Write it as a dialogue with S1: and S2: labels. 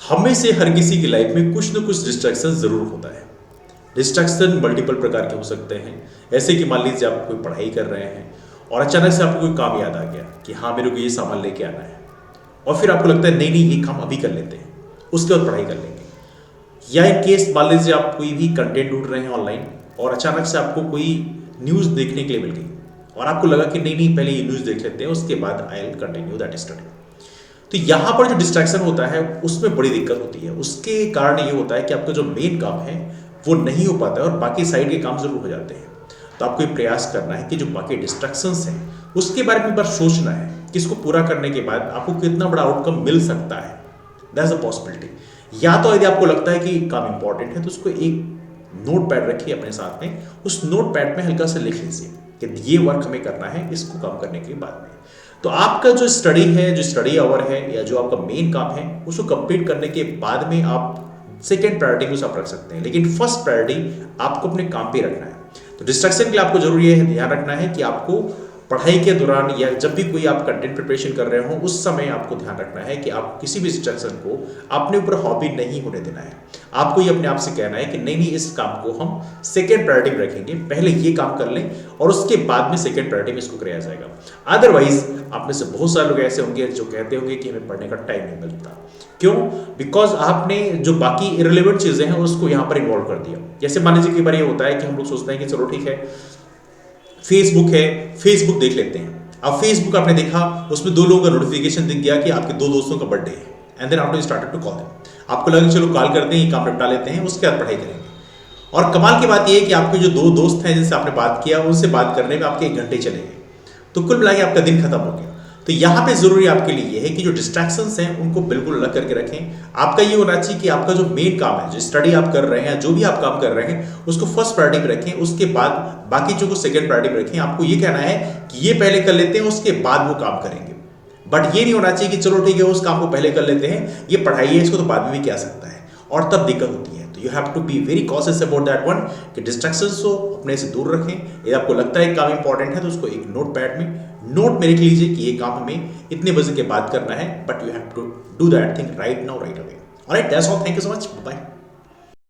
S1: हमें से हर किसी की लाइफ में कुछ ना कुछ डिस्ट्रैक्शन जरूर होता है। डिस्ट्रैक्शन मल्टीपल प्रकार के हो सकते हैं। ऐसे कि मान लीजिए आप कोई पढ़ाई कर रहे हैं और अचानक से आपको कोई काम याद आ गया कि हाँ मेरे को ये सामान लेके आना है, और फिर आपको लगता है नहीं नहीं ये काम अभी कर लेते हैं, उसके बाद पढ़ाई कर लेंगे। या इन केस मान लीजिए आप कोई भी कंटेंट ढूंढ रहे हैं ऑनलाइन और अचानक से आपको कोई न्यूज़ देखने के लिए मिल गई और आपको लगा कि नहीं नहीं पहले ये न्यूज़ देख लेते हैं, उसके बाद I will continue that study. तो यहाँ पर जो डिस्ट्रैक्शन होता है उसमें बड़ी दिक्कत होती है। उसके कारण ये होता है कि आपका जो मेन काम है वो नहीं हो पाता है और बाकी साइड के काम जरूर हो जाते हैं। तो आपको ये प्रयास करना है कि जो बाकी डिस्ट्रैक्शंस हैं उसके बारे में एक बार सोचना है कि इसको पूरा करने के बाद आपको कितना बड़ा आउटकम मिल सकता है। That's a possibility. या तो यदि आपको लगता है कि काम इंपॉर्टेंट है तो उसको एक नोट पैड रखिए अपने साथ में, उस नोट पैड में हल्का सा लिख लीजिए कि ये वर्क हमें करना है इसको काम करने के बाद में। तो आपका जो स्टडी है, जो स्टडी आवर है या जो आपका मेन काम है उसको कंप्लीट करने के बाद में आप सेकेंड प्रायोरिटी को आप रख सकते हैं, लेकिन फर्स्ट प्रायोरिटी आपको अपने काम पे रखना है। तो डिस्ट्रैक्शन के लिए आपको जरूर ये ध्यान रखना है कि आपको पढ़ाई के दौरान या जब भी कोई आप कंटेंट प्रिपरेशन कर रहे हो उस समय आपको ध्यान रखना है कि आप किसी भी डिस्ट्रैक्शन को अपने ऊपर हॉबी नहीं होने देना है। आपको ये अपने आप से कहना है कि नहीं नहीं इस काम को हम सेकेंड प्रायोरिटी में रखेंगे, पहले ये काम कर लें और उसके बाद में सेकेंड प्रायोरिटी में इसको कराया जाएगा। अदरवाइज आप में से बहुत सारे लोग ऐसे होंगे जो कहते होंगे कि हमें पढ़ने का टाइम नहीं मिलता। क्यों? बिकॉज आपने जो बाकी इरेलेवेंट चीजें हैं उसको यहाँ पर इन्वॉल्व कर दिया। जैसे मान लीजिए कई बार ये होता है कि हम लोग सोचते हैं कि चलो ठीक है फेसबुक है, फेसबुक देख लेते हैं। अब फेसबुक आपने देखा, उसमें 2 लोगों का नोटिफिकेशन दिख गया कि आपके 2 दोस्तों का बर्थडे है, एंड देन आपने स्टार्टेड टू कॉल देम। आपको लगा चलो कॉल करते हैं, ये काम निपटा लेते हैं, उसके बाद पढ़ाई करेंगे। और कमाल की बात यह है कि आपके जो 2 दोस्त हैं जिनसे आपने बात किया उनसे बात करने में आपके 1 घंटे चले गए। तो कुल मिला के आपका दिन खत्म हो गया। तो यहाँ पे जरूरी आपके लिए यह है कि जो डिस्ट्रैक्शंस हैं उनको बिल्कुल अलग करके रखें। आपका ये होना चाहिए कि आपका जो मेन काम है, जो स्टडी आप कर रहे हैं, जो भी आप काम कर रहे हैं उसको फर्स्ट प्रायोरिटी पे रखें, उसके बाद बाकी जो को सेकंड प्रायोरिटी पे रखें। आपको ये कहना है कि ये पहले कर लेते हैं उसके बाद वो काम करेंगे। बट ये नहीं होना चाहिए कि चलो ठीक है उस काम को पहले कर लेते हैं, ये पढ़ाई है इसको तो बाद में भी किया सकता है, और तब दिक्कत होती है। तो you have to be very cautious about that one कि डिस्ट्रैक्शंस को अपने से दूर रखें। यदि आपको लगता है काम इंपॉर्टेंट है तो उसको एक नोट पैड में नोट में लिख लीजिए कि ये काम हमें इतने बजे के बाद करना है, but you have to do that thing right now right away. Alright, that's all. Thank you so much, bye.